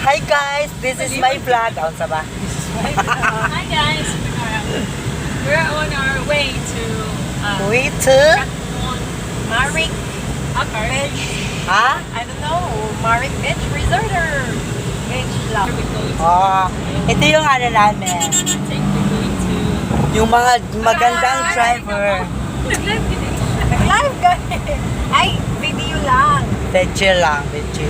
Hi guys, this is my vlog. Aon sa ba? Hi guys, we're on our way to Wait to? Marik Beach. Ha? I don't know, Marik Beach Resort or Beach Lab. We're going to Oh, ito yung ano namin. take the way to Yung mga magandang driver. Nag-live ka. Ay, video lang. Medyo lang, medyo.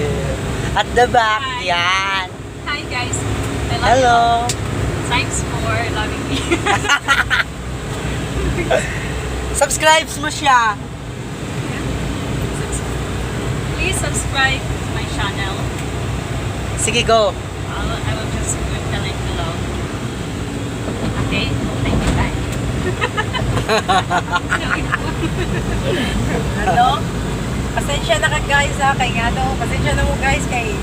At the back, Hi. yan. Hi guys. I love Hello. you. Thanks for loving me. Subscribe mo siya. Please subscribe to my channel. Sige, go. I will just put the link below. Okay? Thank you, bye. Ano? Pasensya na ka guys ha, kay nga daw. Pasensya na mo guys kay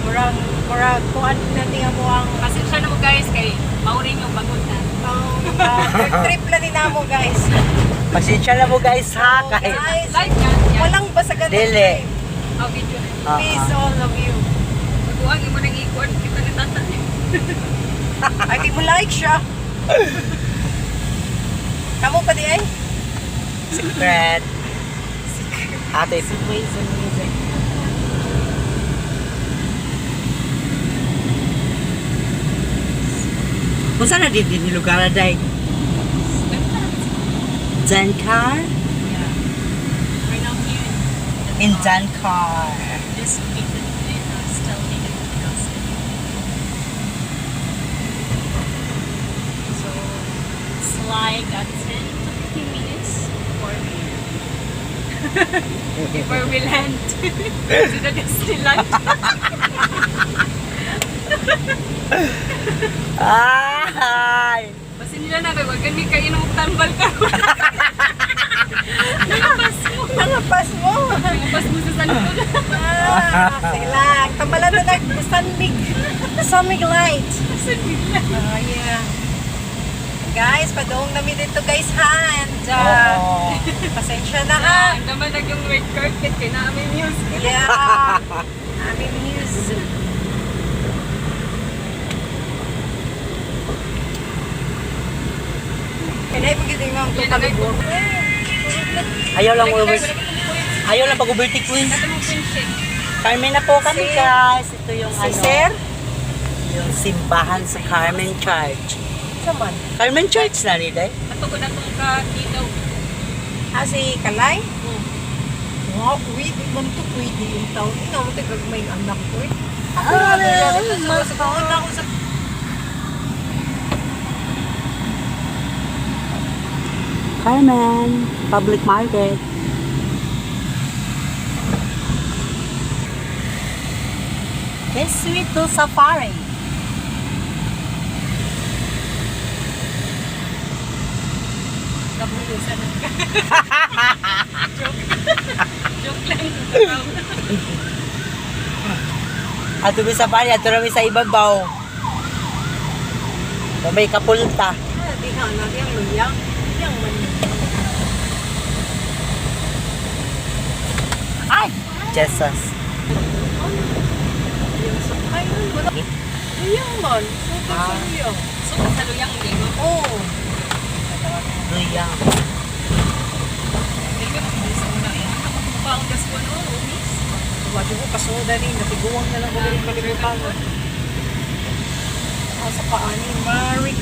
murang kuhan natin mo ang pasensya na mo guys kay maurin yung pagod na. Trip lang din mo guys. Pasensya na mo guys ha. So, Kahit guys, live yan. Walang basagan. Dili. Oh, video. Ah, Please, ah. all of you. Magkuhan mo nang ikon. Kita ni tata. Ay, di mo like siya. Kamu pa di ay? secret. Ate, Ways and music. kung saan na din ni lugar na day? Zankar? Yeah. Right now here In Zankar. this weekend still making the house. So it's like 10 to 15 minutes before we land to the Disneyland. Ay! Basta nila na wag kami kayo nung tambal ka. Nangapas mo. Nangapas mo sa sanod. Sila. Tambalan na sunmig light. Oh, yeah. Guys, padoong namin dito guys ha. And Oo. pasensya na ha. Ang naman yung red carpet kay namin news. Yeah. Namin news. Kanay mo giting mga tupago. Ayaw lang Ayaw lang pag-overtake queen. Carmen na po kami guys. Ito yung Si ano. Sir? Yung simbahan sa Carmen Church. Saman. Carmen Church na rin eh. Ato ko na itong ka-dito. Si Kalay? Wow, pwede mo ito pwede yung taon. Ino mo ito may anak ko eh. Ako na sa taon ako sa... Carmen, public market. It's sweet to safari. Kabulusan ng Joke lang. Ato mi safari, ato rami sa ibabaw. May kapulta. Di ka na yung luyang. Yung man. Ay! Jesus. Yung sa... Ay, wala. Luyang man. Super sa luyang. Super sa luyang, hindi mo? Oo. Luyang. Pang gas ko no, miss. Wadi ko kasoda ni natiguwang na lang ulit kalimutan. Sa paani, Marik.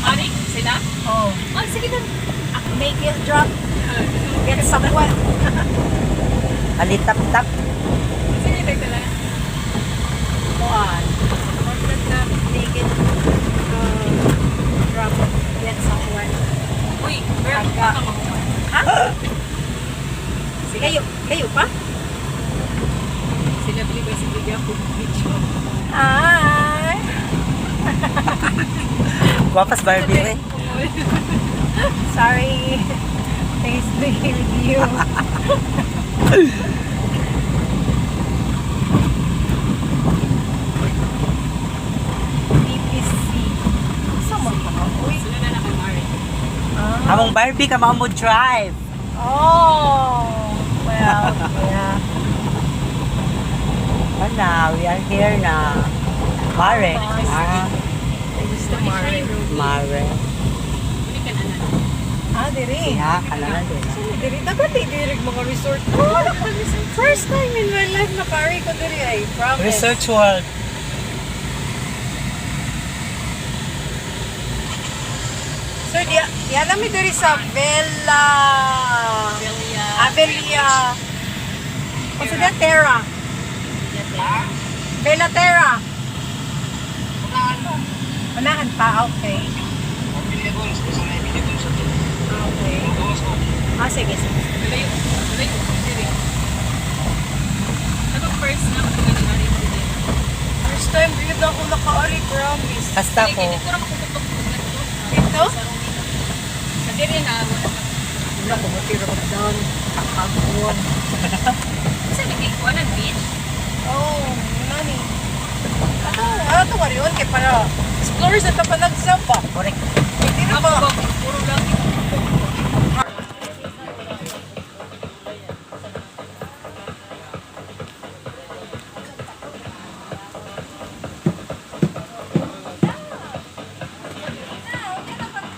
Marik, sila? Oh, sige na. Make it drop. Get someone. Alitap-tap. Sige, tagtala. Kuan. Make it drop. Get someone. Uy, meron ka makuha. Ha? Kayo pa? Sila bili ba si Bigyan ko video? Hi! Guwapas Barbie eh. Sorry. Thanks to you. BBC. Saan mo ka? Uy. Sila na nakamari. Among Barbie ka mo drive. Oh, well, yeah. And now, we are here na. Mare. This is the Mare. Mare. Ah, diri. Siya, kailangan din. Diri, dapat diri mga resort. Oh, first time in my life na pari ko diri ay, promise. Research World. So, diyan namin diri sa Villa... Avelia. Kasi diyan, Terra. Bella Terra. Unahan pa, okay. Okay. Ah, sige, sige. First time, dito na ako naka-ari, promise. Basta ko. Ito? Wala ko matirap doon. Kakagawon. Oh, nani. Ito nga rin, kaya para explore sa tapanagsa pa. Correct. Hindi na ba?